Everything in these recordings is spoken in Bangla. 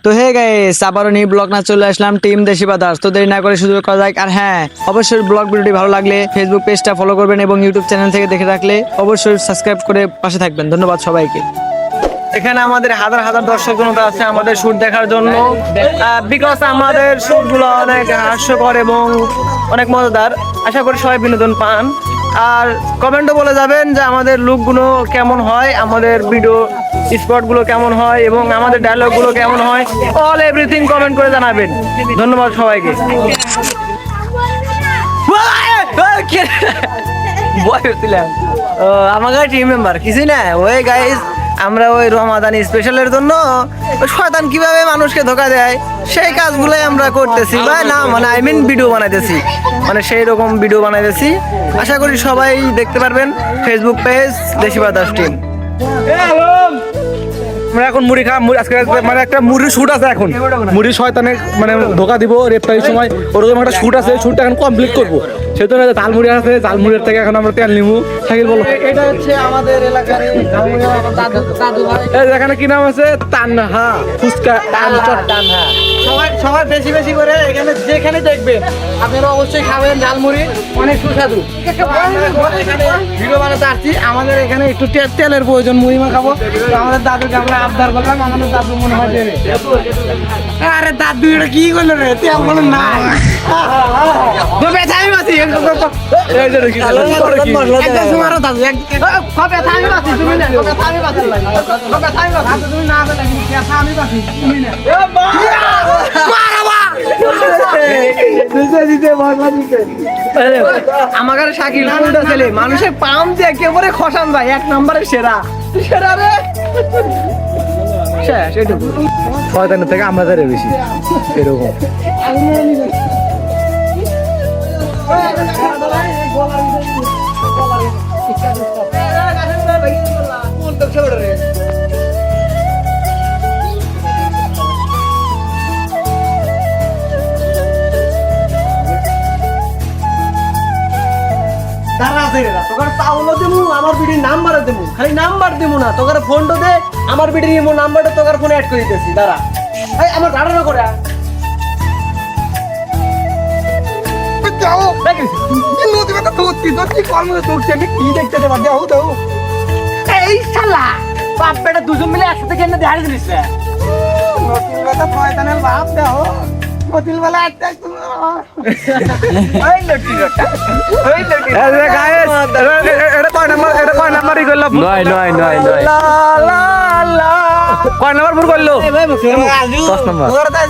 তো হে গাইস, আবারও নিউ ব্লগ না চলে আসলাম টিম দেশি বাদার্স। তো দেরি না করে শুরু করা যাক। আর হ্যাঁ, অবশ্যই ব্লগ ভিডিওটি ভালো লাগলে ফেসবুক পেজটা ফলো করবেন এবং ইউটিউব চ্যানেল থেকে দেখে রাখলে অবশ্যই সাবস্ক্রাইব করে পাশে থাকবেন। ধন্যবাদ সবাইকে। এখানে আমাদের হাজার হাজার দর্শক জনতা আছে আমাদের শুট দেখার জন্য, বিকজ আমাদের শুট গুলো অনেক হাস্যকর এবং অনেক মজাদার। আশা করি সবাই বিনোদন পান। আর কমেন্টও বলে যাবেন যে আমাদের লুকগুলো কেমন হয়, আমাদের ভিডিও স্পটগুলো কেমন হয় এবং আমাদের ডায়লগগুলো কেমন হয়, অল এভরিথিং কমেন্ট করে জানাবেন। ধন্যবাদ সবাইকে। আমাকে টিম মেম্বার কিছুই না, ওই গাইজ আমরা ওই রমাদানি স্পেশালের জন্য শয়তান কিভাবে মানুষকে ধোকা দেয় সেই কাজগুলোই আমরা করতেছি, বা না মানে আই মিন ভিডিও বানাইতেছি, মানে সেই রকম ভিডিও বানাইতেছি। আশা করি সবাই দেখতে পারবেন ফেসবুক পেজ দেশি বাদার্স টিম। আমরা এখন মুড়ি আজকে মানে একটা মুড়ির শুট আছে, এখন মুড়ি শয়তানে মানে ধোকা দিব রেপটারির সময়, ওরকম একটা শুট আছে, শুটটা এখন কমপ্লিট করবো। সেহেতু ঝালমুড়ি আছে, ঝালমুড়ির থেকে এখন আমরা তেল নিবো। সাকিল বলো। এটা হচ্ছে আমাদের এলাকার এখানে কি নাম আছে? তানহা ফুচকা। সবাই বেশি বেশি করে এখানে যেখানে দেখবেন আপনারা অবশ্যই খাবেন ঝালমুড়ি, অনেক সুস্বাদু। ভিডিও বানাতে আসছি, আমাদের এখানে একটু তেলের প্রয়োজন, মুড়ি মাখাবো। তো আমাদের দাদুকে আমরা আবদার করলাম, আমাদের দাদু মনে হয় দেবে। আরে দাদু এটা কি করলো রে, তেল বলো না আমি বাঁচি আমার শাকিল ছেলে মানুষের পাম দিয়ে একেবারে খসান ভাই, এক নম্বরের সেরা সেরা রে। শয়তানের থেকে আমাদের বেশি এরকম। আমার বিডির নাম্বার দেবো, খালি নাম্বার দেবো না, তোকে ফোনটা দে, আমার বিডির নাম্বারটা তোকে ফোনে অ্যাড করে দিতেছি। দাঁড়া আমার ধারণা করে এই শালা বাপ বেটা দুজন মিলে একসাথে কেন দেখা জিনিস বাপ দেও বেলা একটা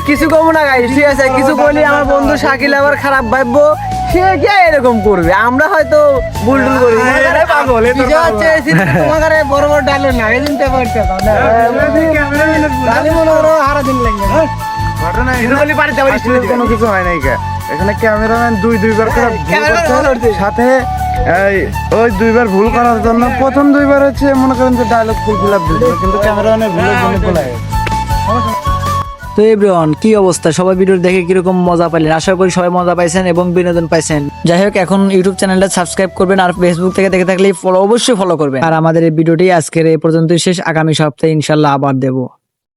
কিছু কমু না গাই, ঠিক আছে? কিছু বলি আমার বন্ধু শাকিল আবার খারাপ ভাববো, সে কে এরকম করবে? আমরা হয়তো ভুলটুল করি। তোমার বড় বড় ডায়লগ না এই দিনটা পারতে হারা দিন লাগবে। কোনো কিছু হয় নাই, এখানে ক্যামেরাম্যান দুইবার করে সাথে ওই দুইবার ভুল করার জন্য প্রথম দুইবার হচ্ছে মনে করেন যে ডায়লগ ফুলফিল আপ দিল, কিন্তু ক্যামেরাম্যানের ভুলের জন্য বলাই। তো এভরিওয়ান, কি অবস্থা? সবাই ভিডিও দেখে কিরকম মজা পাইলেন? আশা করি সবাই মজা পাইছেন এবং বিনোদন পাইছেন। যাই হোক, এখন ইউটিউব চ্যানেলটা সাবস্ক্রাইব করবেন আর ফেসবুক থেকে দেখে থাকলে অবশ্যই ফলো করবেন। আর আমাদের এই ভিডিওটি আজকের এই পর্যন্তই শেষ। আগামী সপ্তাহে ইনশাল্লাহ আবার দেবো।